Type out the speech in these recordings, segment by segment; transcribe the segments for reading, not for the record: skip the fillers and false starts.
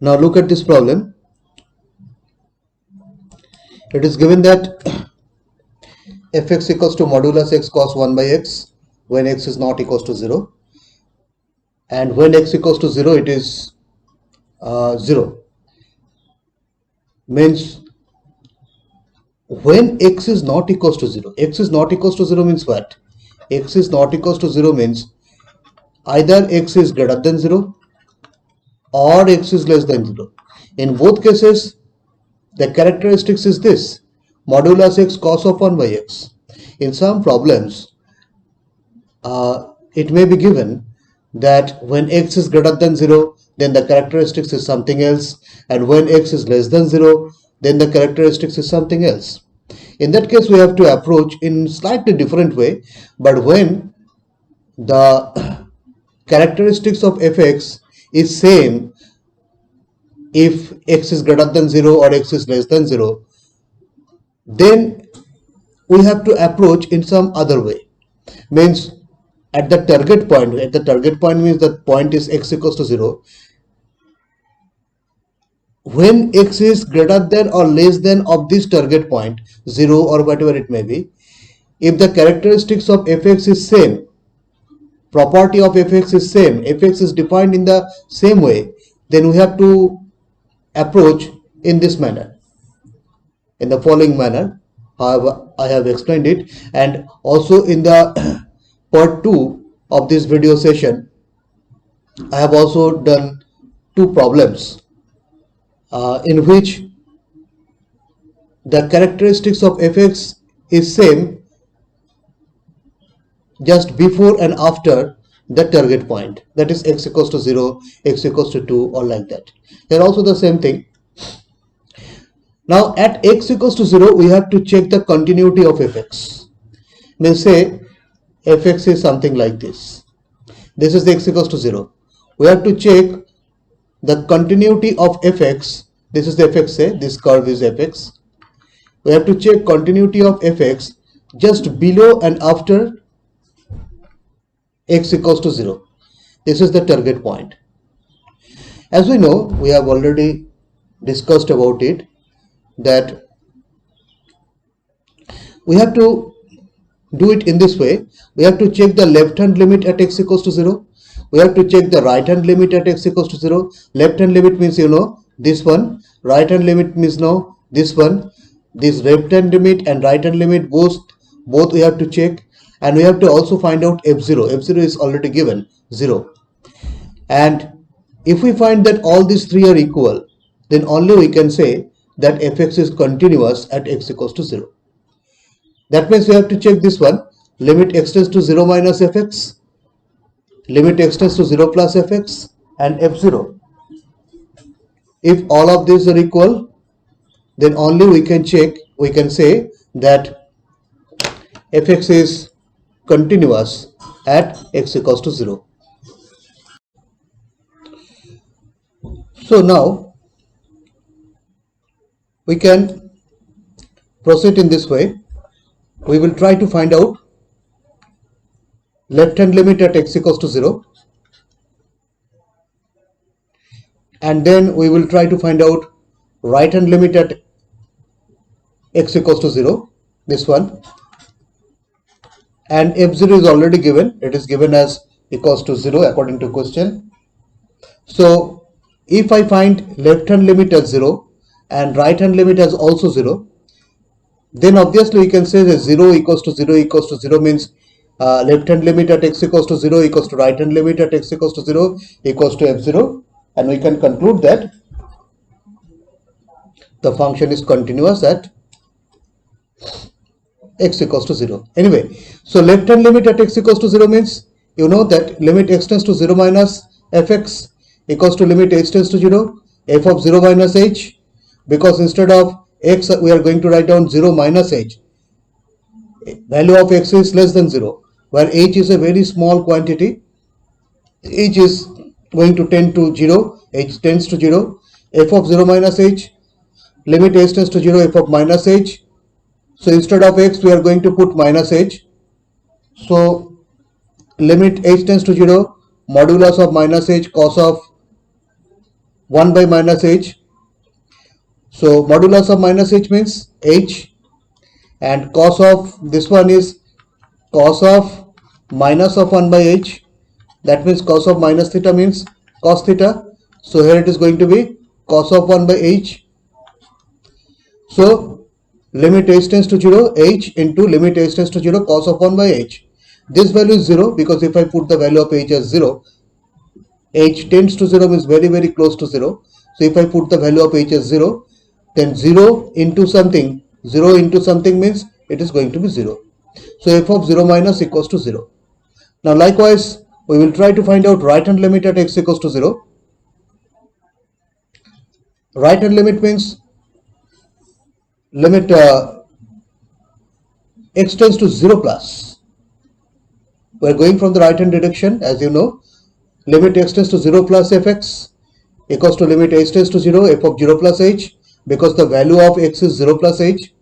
Now look at this problem. It is given that fx equals to modulus x cos 1 by x when x is not equals to 0, and when x equals to 0 it is 0. Means when x is not equals to 0, x is not equals to 0 means what? X is not equals to 0 means either x is greater than 0 or x is less than 0. In both cases, the characteristics is this, modulus x cos of 1 by x. In some problems, it may be given that when x is greater than 0, then the characteristics is something else, and when x is less than 0, then the characteristics is something else. In that case, we have to approach in slightly different way, but when the characteristics of fx is same if x is greater than 0 or x is less than 0, then we have to approach in some other way. Means at the target point means that point is x equals to 0. When x is greater than or less than of this target point, 0 or whatever it may be, if the characteristics of fx is same, property of fx is same, fx is defined in the same way, then we have to approach in this manner, in the following manner. However, I have explained it, and also in the part 2 of this video session, I have also done 2 problems in which the characteristics of fx is same just before and after the target point, that is x equals to 0, x equals to 2, or like that. They are also the same thing. Now at x equals to 0, we have to check the continuity of fx. Means say fx is something like this. This is the x equals to 0. We have to check the continuity of fx. This is the fx, say this curve is fx. We have to check continuity of fx just below and after x equals to 0. This is the target point. As we know, we have already discussed about it, that we have to do it in this way. We have to check the left hand limit at x equals to 0. We have to check the right hand limit at x equals to 0. Left hand limit means this one. Right hand limit means this one. This left hand limit and right hand limit both we have to check, and we have to also find out f0. f0 is already given 0. And if we find that all these three are equal, then only we can say that fx is continuous at x equals to 0. That means we have to check this one, limit x tends to 0 minus fx, limit x tends to 0 plus fx, and f0. If all of these are equal, then only we can say that fx is continuous at x equals to 0. So now we can proceed in this way. We will try to find out left hand limit at x equals to 0, and then we will try to find out right hand limit at x equals to 0, this one, and f0 is already given. It is given as equals to 0 according to question. So if I find left hand limit as 0 and right hand limit as also 0, then obviously we can say that 0 equals to 0 equals to 0 means left hand limit at x equals to 0 equals to right hand limit at x equals to 0 equals to f0, and we can conclude that the function is continuous at x equals to 0. Anyway, so left hand limit at x equals to 0 means that limit x tends to 0 minus fx equals to limit h tends to 0, f of 0 minus h, because instead of x we are going to write down 0 minus h. Value of x is less than 0, where h is a very small quantity. H is going to tend to 0, h tends to 0, f of 0 minus h, limit h tends to 0, f of minus h. So instead of x we are going to put minus h. So limit h tends to 0, modulus of minus h cos of 1 by minus h. So modulus of minus h means h, and cos of this one is cos of minus of 1 by h. That means cos of minus theta means cos theta. So here it is going to be cos of 1 by h. So limit h tends to 0, h into limit h tends to 0 cos of 1 by h. This value is 0 because if I put the value of h as 0, h tends to 0 means very close to 0. So if I put the value of h as 0, then 0 into something means it is going to be 0. So f of 0 minus equals to 0. Now likewise, we will try to find out right hand limit at x equals to 0. Right hand limit means limit x tends to 0 plus. We are going from the right hand direction, as you know. Limit x tends to 0 plus fx equals to limit h tends to 0 f of 0 plus h, because the value of x is 0 plus h,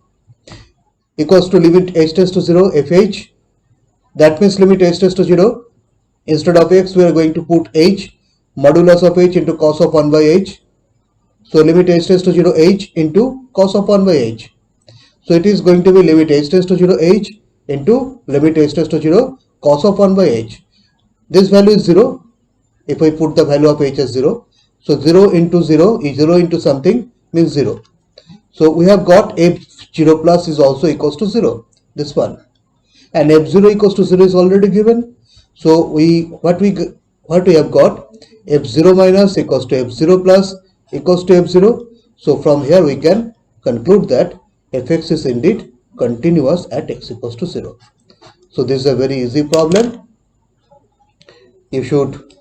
equals to limit h tends to 0 fh. That means limit h tends to 0. Instead of x, we are going to put h, modulus of h into cos of 1 by h. So limit h tends to 0 h into cos of 1 by h. So it is going to be limit h tends to 0 h into limit h tends to 0 cos of 1 by h. This value is 0 if I put the value of h as 0. So 0 into 0 is 0 into something means 0. So we have got f0 plus is also equals to 0, this one. And f0 equals to 0 is already given. So what we have got, f0 minus equals to f0 plus equals to f0. So from here we can conclude that fx is indeed continuous at x equals to 0. So this is a very easy problem. You should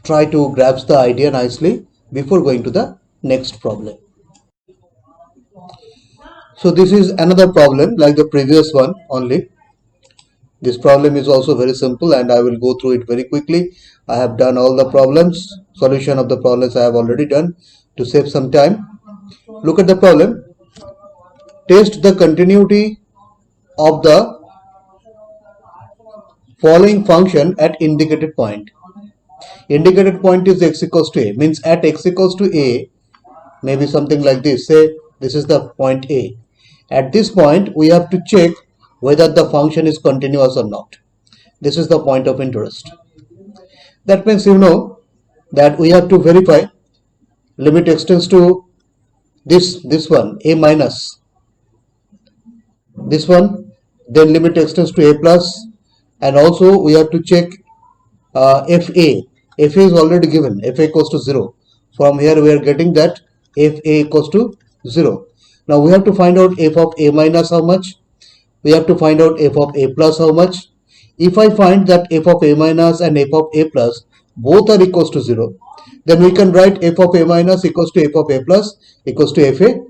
try to grasp the idea nicely before going to the next problem. So this is another problem like the previous one only. This problem is also very simple and I will go through it very quickly. I have done all the problems, solution of the problems I have already done to save some time. Look at the problem. Test the continuity of the following function at indicated point. Indicated point is x equals to a, means at x equals to a, maybe something like this. Say this is the point a. At this point we have to check whether the function is continuous or not. This is the point of interest. That means you know that we have to verify limit x tends to this one a minus, this one, then limit x tends to a plus, and also we have to check fa. Fa is already given, fa equals to 0. From here we are getting that fa equals to 0. Now we have to find out f of a minus how much, we have to find out f of a plus how much. If I find that f of a minus and f of a plus both are equals to 0, then we can write f of a minus equals to f of a plus equals to fa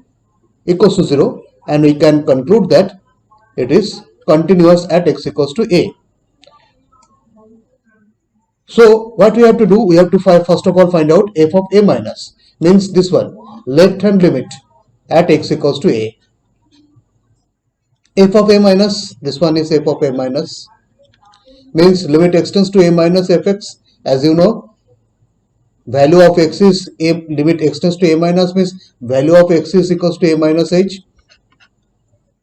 equals to 0, and we can conclude that it is continuous at x equals to a. So what we have to do, we have to first of all find out f of a minus, means this one, left hand limit at x equals to a. F of a minus, this one is f of a minus, means limit x tends to a minus fx. As you know, value of x is a, limit x tends to a minus means value of x is equals to a minus h.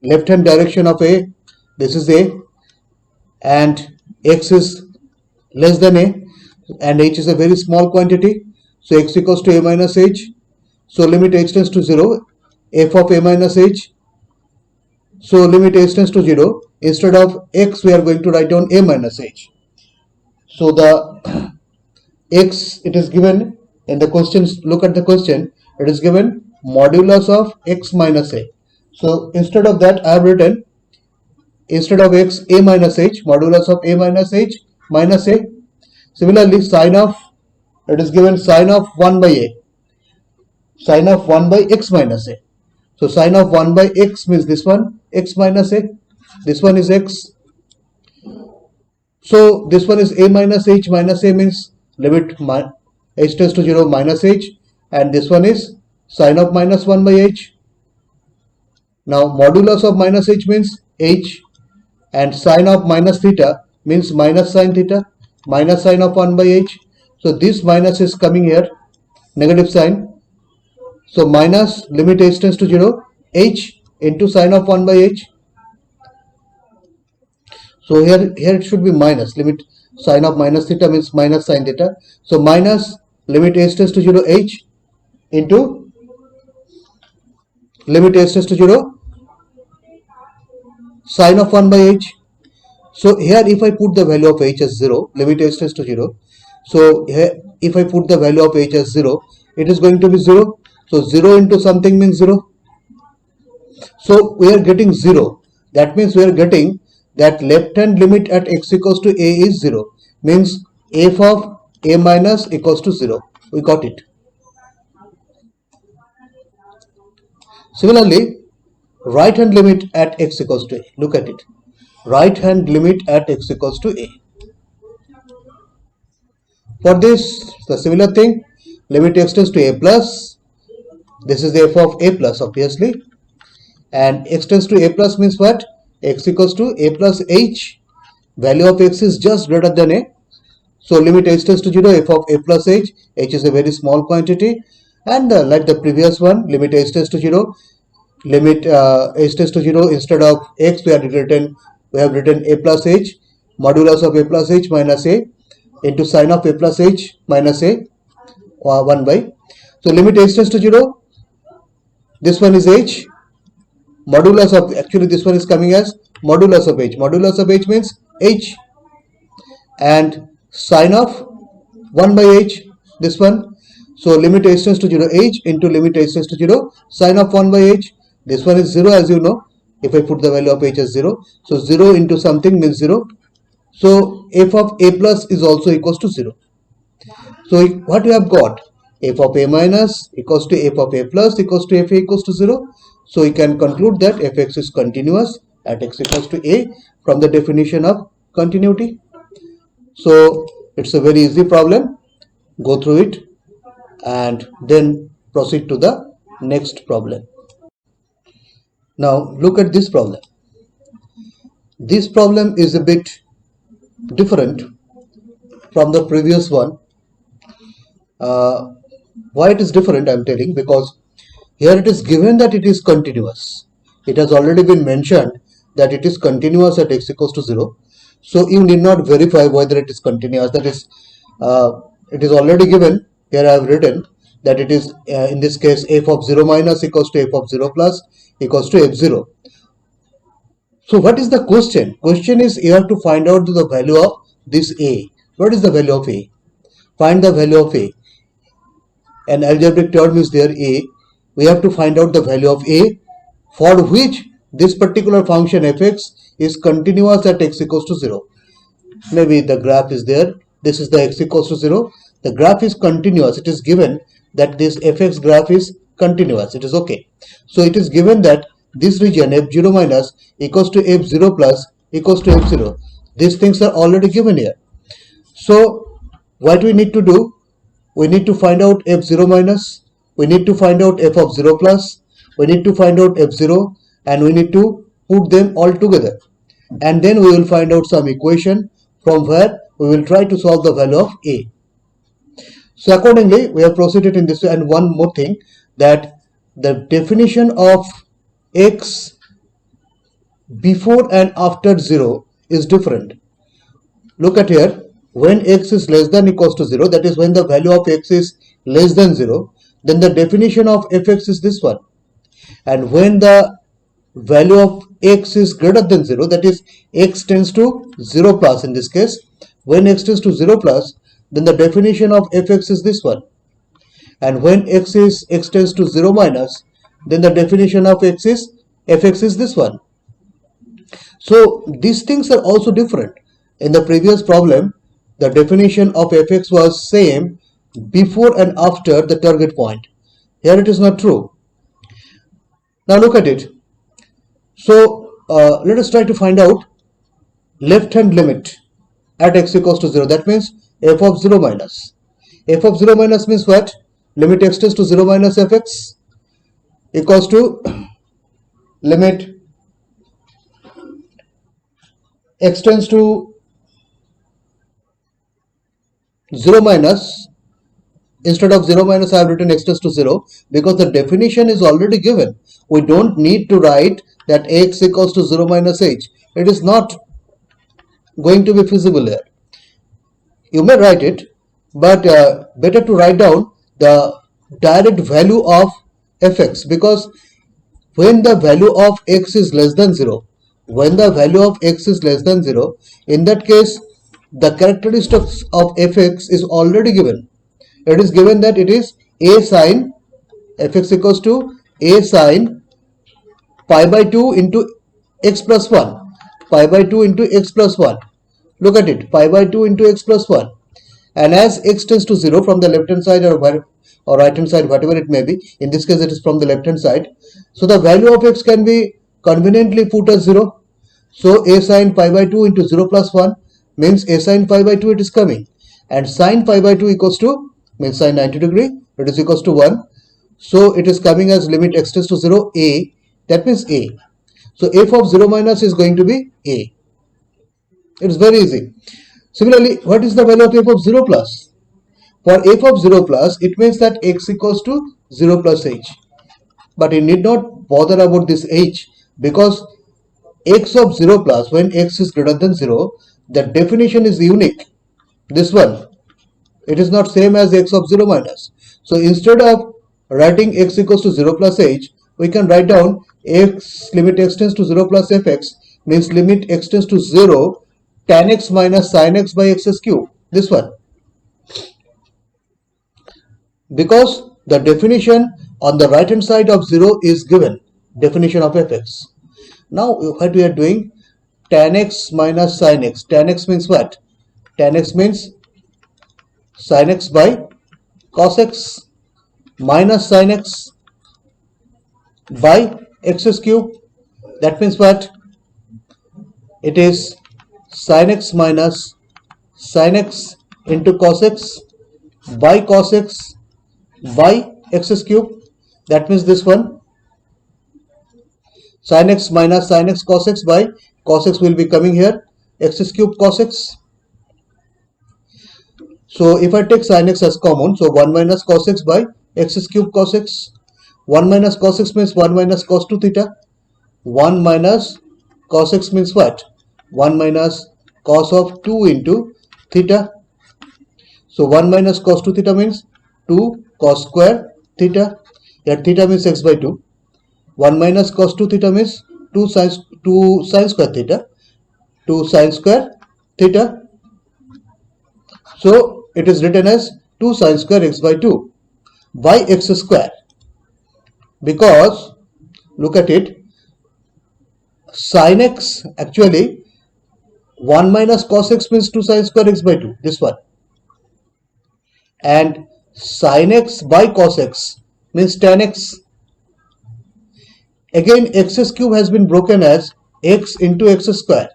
Left hand direction of a, this is a, and x is less than a, and h is a very small quantity, so x equals to a minus h. So limit h tends to 0, f of a minus h. So limit h tends to 0, instead of x we are going to write down a minus h. So the x, it is given in the questions, look at the question, it is given modulus of x minus a. So instead of that I have written, instead of x, a minus h, modulus of a minus h minus a. Similarly, sine of, it is given sine of 1 by a, sine of 1 by x minus a. So sine of 1 by x means this one, x minus a, this one is x. So this one is a minus h minus a, means limit h tends to 0 minus h, and this one is sine of minus 1 by h. Now modulus of minus h means h, and sine of minus theta means minus sine theta, minus sine of 1 by h. So this minus is coming here. negative sign. So minus limit h tends to 0 h into sine of 1 by h. So here it should be minus limit sine of minus theta means minus sine theta. So minus limit h tends to 0 h into limit h tends to 0 sine of 1 by h. So here if I put the value of h as 0, limit h tends to 0. So here if I put the value of h as 0, it is going to be 0. So 0 into something means 0. So we are getting 0. That means we are getting that left hand limit at x equals to a is 0. Means f of a minus equals to 0. We got it. Similarly, right hand limit at x equals to a. Look at it. Right hand limit at x equals to a. For this, the similar thing, limit x tends to a plus. This is the f of a plus, obviously. And x tends to a plus means what? X equals to a plus h. Value of x is just greater than a. So limit h tends to 0, f of a plus h. H is a very small quantity. And like the previous one, limit h tends to 0. Limit h tends to 0, instead of x we have written a plus h, modulus of a plus h minus a into sine of a plus h minus a 1 by. So limit h tends to 0, this one is h, modulus of, actually this one is coming as modulus of h. Modulus of h means h, and sine of 1 by h, this one. So limit h tends to 0 h into limit h tends to 0 sine of 1 by h. This one is 0, as you know, if I put the value of h as 0. So 0 into something means 0. So f of a plus is also equals to 0. So what we have got? F of a minus equals to f of a plus equals to f a equals to 0. So we can conclude that fx is continuous at x equals to a from the definition of continuity. So it's a very easy problem. Go through it and then proceed to the next problem. Now look at this problem. This problem is a bit different from the previous one. Why it is different, I am telling, because here it is given that it is continuous. It has already been mentioned that it is continuous at x equals to 0. So you need not verify whether it is continuous. That is, it is already given. Here I have written that it is in this case f of 0 minus equals to f of 0 plus equals to f0. So what is the question? Question is you have to find out the value of this a. What is the value of a? Find the value of a. An algebraic term is there a. We have to find out the value of a for which this particular function fx is continuous at x equals to 0. Maybe the graph is there. This is the x equals to 0. The graph is continuous. It is given that this fx graph is continuous. It is okay. So it is given that this region f0 minus equals to f0 plus equals to f0. These things are already given here. So what we need to do? We need to find out f0 minus. We need to find out f of 0 plus. We need to find out f0, and we need to put them all together. And then we will find out some equation from where we will try to solve the value of a. So accordingly, we have proceeded in this way. And one more thing, that the definition of x before and after 0 is different. Look at here. When x is less than equals to 0, that is when the value of x is less than 0, then the definition of fx is this one. And when the value of x is greater than 0, that is x tends to 0 plus in this case. When x tends to 0 plus, then the definition of fx is this one. And when x tends to 0 minus, then the definition of fx is this one. So these things are also different. In the previous problem, the definition of fx was same before and after the target point. Here it is not true. Now look at it. So let us try to find out left hand limit at x equals to 0. That means f of 0 minus. F of 0 minus means what? Limit x tends to 0 minus fx equals to limit x tends to 0 minus Instead of 0 minus, I have written x tends to 0 because the definition is already given. We don't need to write that x equals to 0 minus h. It is not going to be feasible here. You may write it, but better to write down the direct value of fx, because when the value of x is less than 0, when the value of x is less than 0, in that case the characteristics of fx is already given. It is given that it is a sine fx equals to a sine pi by 2 into x plus 1, pi by 2 into x plus 1. Look at it, pi by 2 into x plus 1. And as x tends to 0 from the left hand side or right hand side, whatever it may be, in this case it is from the left hand side, so the value of x can be conveniently put as 0. So a sine pi by 2 into 0 plus 1 means a sine pi by 2 it is coming, and sine pi by 2 equals to means sine 90 degree, it is equals to 1. So it is coming as limit x tends to 0 a, that means a. So f of 0 minus is going to be a. It is very easy. Similarly, what is the value of f of 0 plus? For f of 0 plus, it means that x equals to 0 plus h. But you need not bother about this h, because x of 0 plus, when x is greater than 0, the definition is unique. This one, it is not same as x of 0 minus. So instead of writing x equals to 0 plus h, we can write down x limit x tends to 0 plus fx means limit x tends to 0 tan x minus sin x by x cube. This one. Because the definition on the right hand side of 0 is given, definition of fx. Now what we are doing, tan x minus sin x. Tan x means what? Tan x means sin x by cos x minus sin x by x cube. That means what? It is sin x minus sin x into cos x by cos x by x cube. That means this one, sin x minus sin x cos x by cos x will be coming here, x cube cos x. So if I take sin x as common, so 1 minus cos x by x cube cos x. 1 minus cos x means 1 minus cos 2 theta. 1 minus cos x means what? 1 minus cos of 2 into theta. So 1 minus cos 2 theta means 2 cos square theta. Here theta means x by 2. 1 minus cos 2 theta means 2 sin square theta. 2 sin square theta. So it is written as 2 sin square x by 2 by x square, because look at it, sin x actually 1 minus cos x means 2 sin square x by 2, this one, and sin x by cos x means tan x. Again x cube has been broken as x into x square.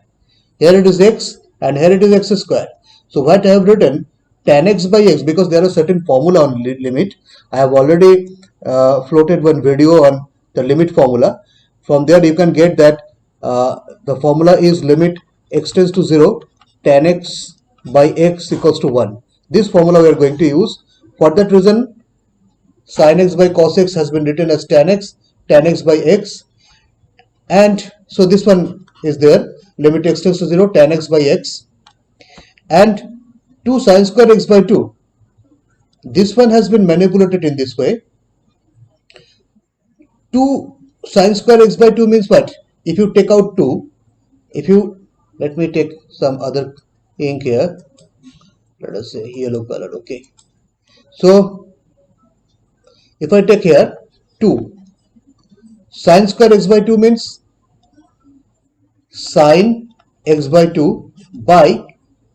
Here it is x and here it is x square. So what I have written, tan x by x, because there are certain formula on limit. I have already floated one video on the limit formula. From there you can get that the formula is limit x tends to 0 tan x by x equals to 1. This formula we are going to use. For that reason, sin x by cos x has been written as tan x by x, and so this one is there, limit x tends to 0 tan x by x, and 2 sin square x by 2. This one has been manipulated in this way. 2 sin square x by 2 means what? If you take out 2, let me take some other ink here, let us say yellow color, okay. So if I take here 2, sin square x by 2 means sin x by 2 by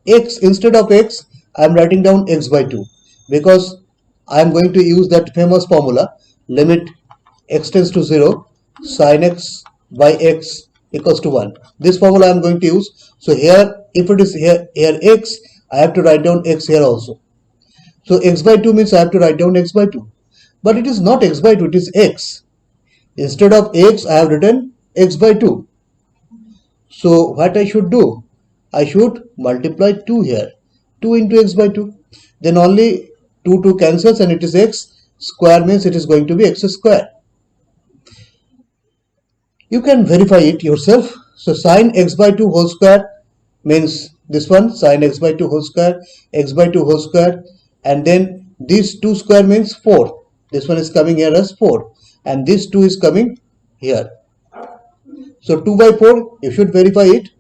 x. Instead of x, I am writing down x by 2, because I am going to use that famous formula, limit x tends to 0 sin x by x equals to 1. This formula I am going to use. So here, if it is here x, I have to write down x here also. So x by 2 means I have to write down x by 2. But it is not x by 2, it is x. Instead of x, I have written x by 2. So what I should do? I should multiply 2 here. 2 into x by 2. Then only 2 cancels and it is x square, means it is going to be x square. You can verify it yourself. So sine x by 2 whole square means this one, sine x by 2 whole square, x by 2 whole square, and then this 2 square means 4. This one is coming here as 4 and this 2 is coming here. So 2 by 4, you should verify it.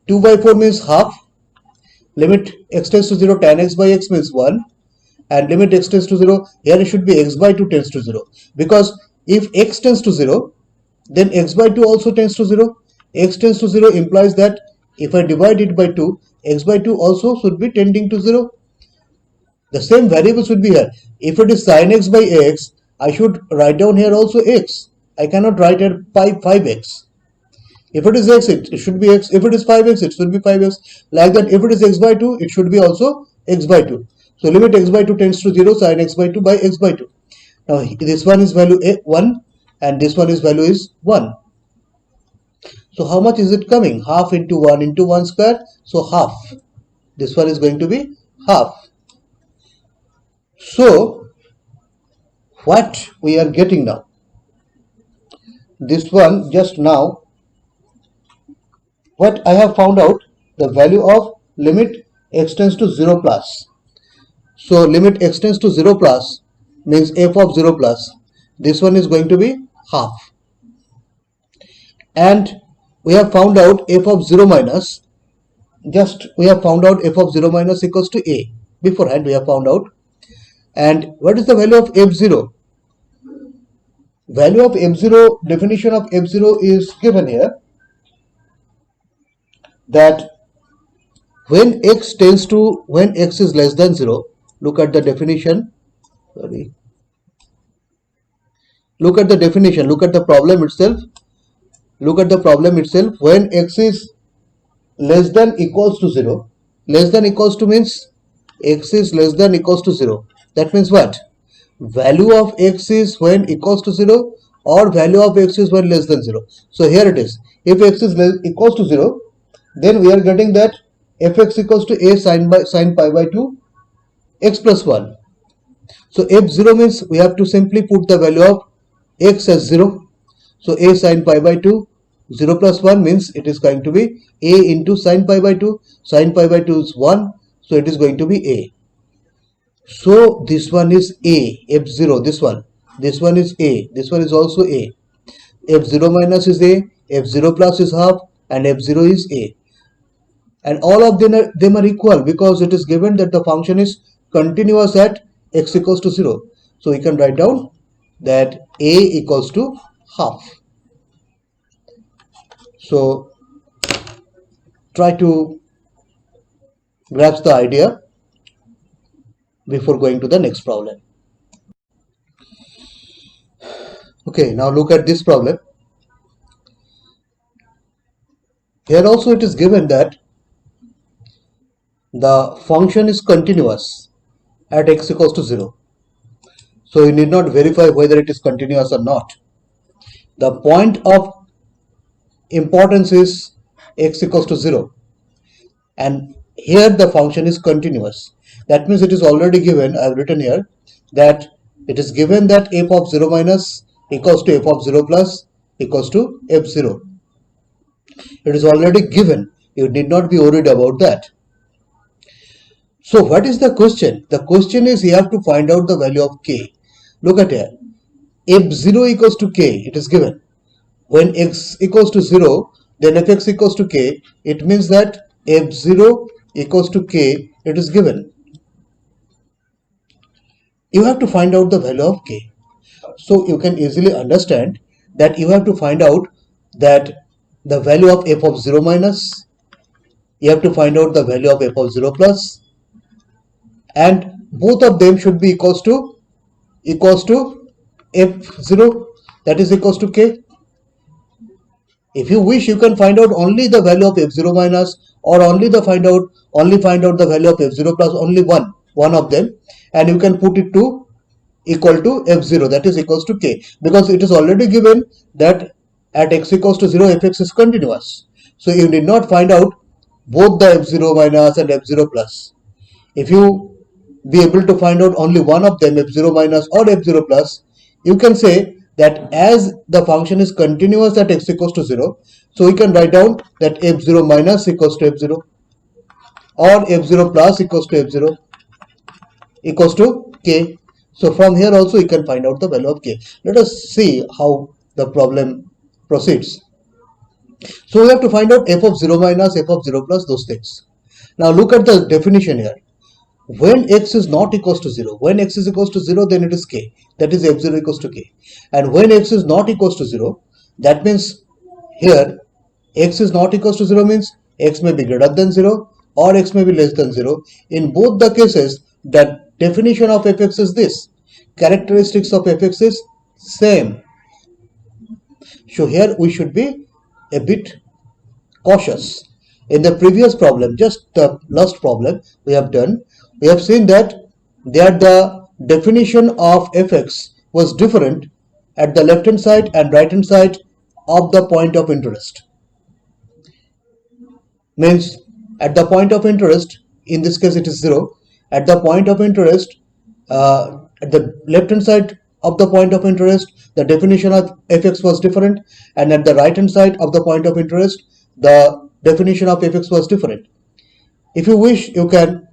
2 by 4 means half. Limit x tends to 0, tan x by x means 1, and limit x tends to 0, here it should be x by 2 tends to 0, because if x tends to 0, then x by 2 also tends to 0. X tends to 0 implies that if I divide it by 2, x by 2 also should be tending to 0. The same variable should be here. If it is sin x by x, I should write down here also x. I cannot write here 5x. If it is x, it should be x. If it is 5x, it should be 5x. Like that, if it is x by 2, it should be also x by 2. So limit x by 2 tends to 0, sin x by 2 by x by 2. Now this one is value 1 and this one is value is 1. So how much is it coming? Half into 1 square. So half. This one is going to be half. So what we are getting now? This one just now, what I have found out, the value of limit x tends to 0 plus. So limit x tends to 0 plus means f of 0 plus. This one is going to be half. And we have found out f of 0 minus. We have found out f of 0 minus equals to a. Beforehand we have found out. And what is the value of f0? Value of f0, definition of f0 is given here. That when x is less than 0, look at the definition. Look at the definition. Look at the problem itself. Look at the problem itself. When x is less than equals to 0, less than equals to means x is less than equals to 0. That means what? Value of x is when equals to 0 or value of x is when less than 0. So here it is. If x is equals to 0, then we are getting that fx equals to a sin pi by 2 x plus 1. So f0 means we have to simply put the value of x as 0. So a sin pi by 2, 0 plus 1 means it is going to be a into sin pi by 2. Sin pi by 2 is 1, so it is going to be a. So this one is a, f0, this one is a, this one is also a. f0 minus is a, f0 plus is half, and f0 is a. And all of them are equal because it is given that the function is continuous at x equals to 0. So we can write down that a equals to half. So try to grasp the idea before going to the next problem. Okay, now look at this problem. Here also it is given that the function is continuous at x equals to 0. So you need not verify whether it is continuous or not. The point of importance is x equals to 0. And here the function is continuous. That means it is already given, I have written here, that it is given that f of 0 minus equals to f of 0 plus equals to f0. It is already given. You need not be worried about that. So what is the question? The question is you have to find out the value of k. Look at here. f0 equals to k, it is given. When x equals to 0, then fx equals to k. It means that f0 equals to k, it is given. You have to find out the value of k. So you can easily understand that you have to find out that the value of f of 0 minus, you have to find out the value of f of 0 plus, and both of them should be equals to f0, that is equals to k. If you wish, you can find out only the value of f0 minus, or only find out the value of f0 plus, only one of them, and you can put it to equal to f0, that is equals to k, because it is already given that at x equals to 0 fx is continuous. So you need not find out both the f0 minus and f0 plus. If you be able to find out only one of them, f0 minus or f0 plus, you can say that as the function is continuous at x equals to 0, so we can write down that f0 minus equals to f0 or f0 plus equals to f0 equals to k. So from here also you can find out the value of k. Let us see how the problem proceeds. So we have to find out f of 0 minus, f of 0 plus, those things. Now look at the definition here. When x is not equals to 0, when x is equals to 0, then it is k, that is f0 equals to k. And when x is not equals to 0, that means here x is not equals to 0 means x may be greater than 0 or x may be less than 0. In both the cases, the definition of fx is this. Characteristics of fx is same. So here we should be a bit cautious. In the previous problem, just the last problem we have done, we have seen that there the definition of fx was different at the left hand side and right hand side of the point of interest. Means at the point of interest, in this case it is 0, at the point of interest, at the left hand side of the point of interest, the definition of fx was different, and at the right hand side of the point of interest, the definition of fx was different. If you wish, you can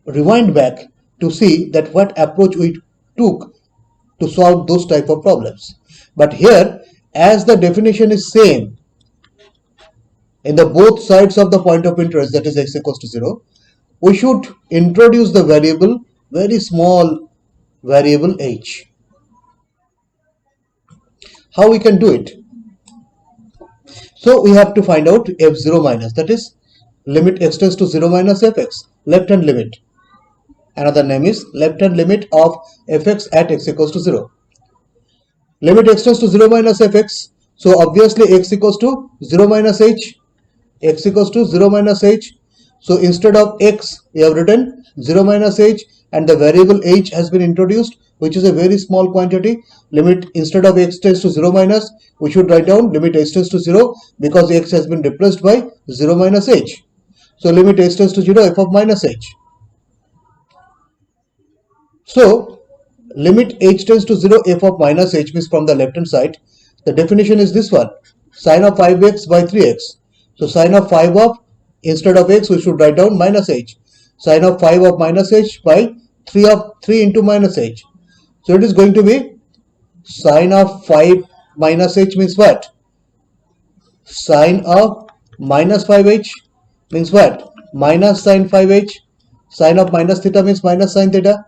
rewind back to see that what approach we took to solve those type of problems. But here, as the definition is same in the both sides of the point of interest, that is x equals to 0, we should introduce the variable, very small variable h. How we can do it? So we have to find out f0 minus, that is limit x tends to 0 minus fx, left hand limit. Another name is left hand limit of fx at x equals to 0. Limit x tends to 0 minus fx, so obviously x equals to 0 minus h, x equals to 0 minus h. So instead of x, we have written 0 minus h, and the variable h has been introduced, which is a very small quantity. Limit, instead of x tends to 0 minus, we should write down limit h tends to 0, because x has been replaced by 0 minus h. So limit h tends to 0, f of minus h. So limit h tends to 0, f of minus h means from the left hand side, the definition is this one, sine of 5x by 3x. So sine of 5 of, instead of x, we should write down minus h. Sine of 5 of minus h by 3 into minus h. So it is going to be sine of 5 minus h means what? Sine of minus 5h means what? Minus sine 5h. Sine of minus theta means minus sine theta.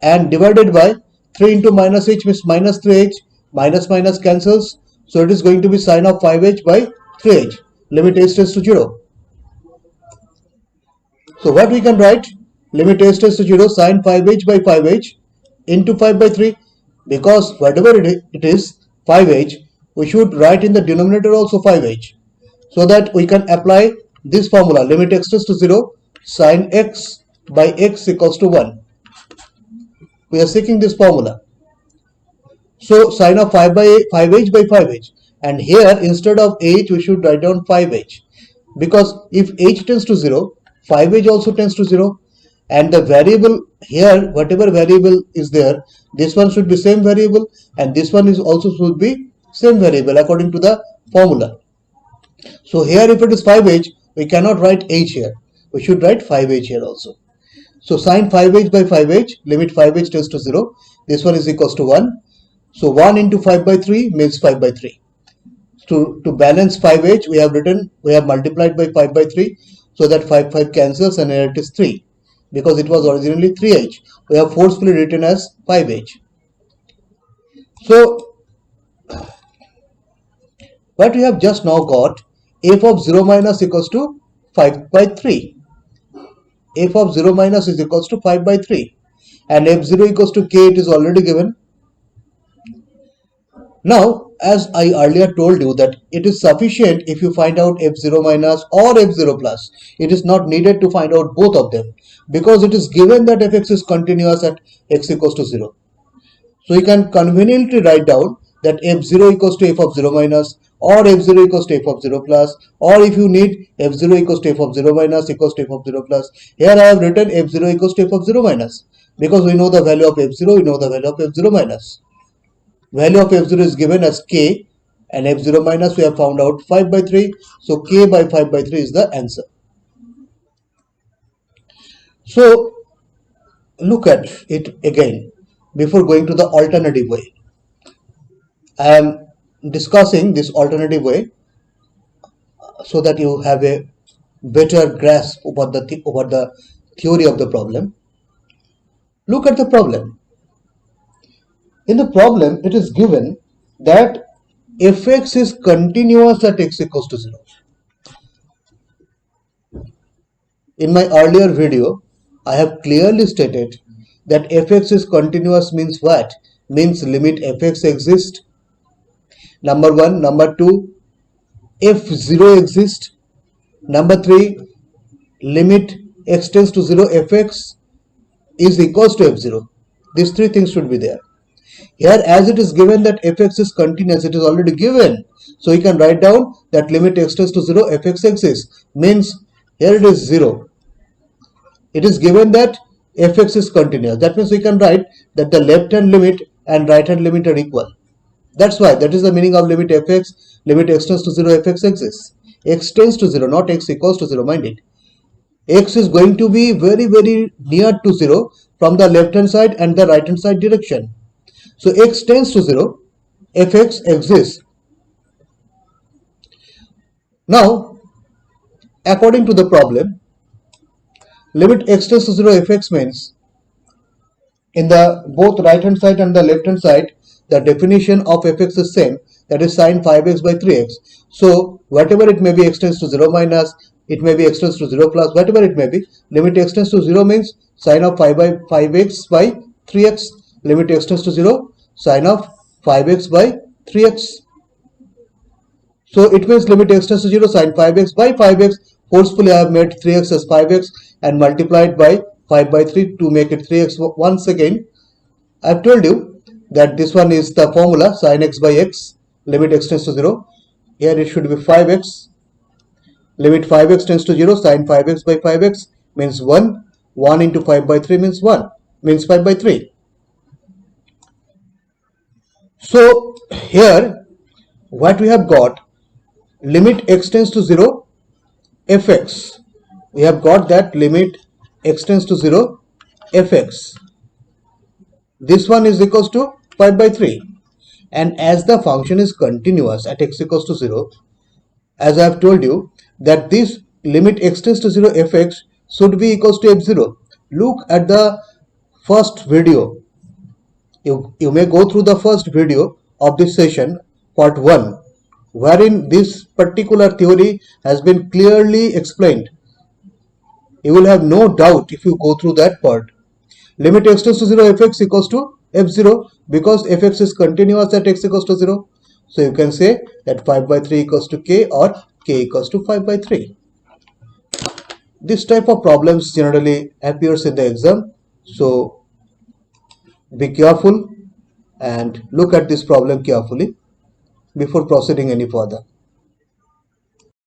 And divided by 3 into minus h means minus 3h. Minus minus cancels. So it is going to be sine of 5h by 3h. Limit h tends to 0. So what we can write? Limit h tends to 0, sine 5h by 5h into 5 by 3. Because whatever it is, 5h, we should write in the denominator also 5h. So that we can apply this formula, limit x tends to 0, sine x by x equals to 1. We are seeking this formula. So sine of 5 by 5h by 5h. And here instead of h, we should write down 5h. Because if h tends to 0, 5h also tends to 0. And the variable here, whatever variable is there, this one should be same variable, and this one is also should be same variable according to the formula. So here if it is 5h, we cannot write h here. We should write 5h here also. So sine 5h by 5h, limit 5h tends to 0. This one is equals to 1. So 1 into 5 by 3 means 5 by 3. To balance 5h, we have multiplied by 5 by 3. So that 5 cancels, and here it is 3. Because it was originally 3h. We have forcefully written as 5h. So what we have just now got, f of 0 minus equals to 5 by 3. F of 0 minus is equals to 5 by 3. And f0 equals to k, it is already given. Now, as I earlier told you that it is sufficient if you find out f0 minus or f0 plus. It is not needed to find out both of them, because it is given that fx is continuous at x equals to 0. So you can conveniently write down that f0 equals to f of 0 minus or f0 equals to f of 0 plus, or if you need f0 equals to f of 0 minus equals to f of 0 plus. Here I have written f0 equals to f of 0 minus because we know the value of f0, we know the value of f0 minus. Value of f0 is given as k and f0 minus we have found out 5 by 3. So k by 5 by 3 is the answer. So look at it again before going to the alternative way. I am discussing this alternative way so that you have a better grasp over the theory of the problem. Look at the problem. In the problem, it is given that fx is continuous at x equals to 0. In my earlier video, I have clearly stated that fx is continuous means what? Means limit fx exists. Number 1. Number 2, f0 exists. Number 3, limit x tends to 0 fx is equals to f0. These three things should be there. Here, as it is given that fx is continuous, it is already given. So we can write down that limit x tends to 0 fx exists. Means here it is 0. It is given that fx is continuous. That means we can write that the left hand limit and right hand limit are equal. That's why, that is the meaning of limit fx, limit x tends to 0 fx exists. X tends to 0, not x equals to 0, mind it. X is going to be very near to 0 from the left hand side and the right hand side direction. So x tends to 0, fx exists. Now, according to the problem, limit x tends to 0 fx means in the both right hand side and the left hand side, the definition of fx is same, that is sin 5x by 3x. So whatever it may be, x tends to 0 minus, it may be x tends to 0 plus, whatever it may be, limit x tends to 0 means sin of 5x by 3x. Limit x tends to 0, sin of 5x by 3x. So it means limit x tends to 0, sin 5x by 5x. Forcefully I have made 3x as 5x and multiplied by 5 by 3 to make it 3x once again. I have told you that this one is the formula, sin x by x, limit x tends to 0. Here it should be 5x. Limit 5x tends to 0, sin 5x by 5x means 1. 1 into 5 by 3 means 1, means 5 by 3. So here what we have got, limit x tends to 0 fx. We have got that limit x tends to 0 fx. This one is equals to 5 by 3. And as the function is continuous at x equals to 0, as I have told you that this limit x tends to 0 fx should be equals to f0. Look at the first video. You may go through the first video of this session, part 1, wherein this particular theory has been clearly explained. You will have no doubt if you go through that part. Limit x tends to 0 fx equals to f0 because fx is continuous at x equals to 0. So you can say that 5 by 3 equals to k or k equals to 5 by 3. This type of problems generally appears in the exam. So be careful and look at this problem carefully before proceeding any further.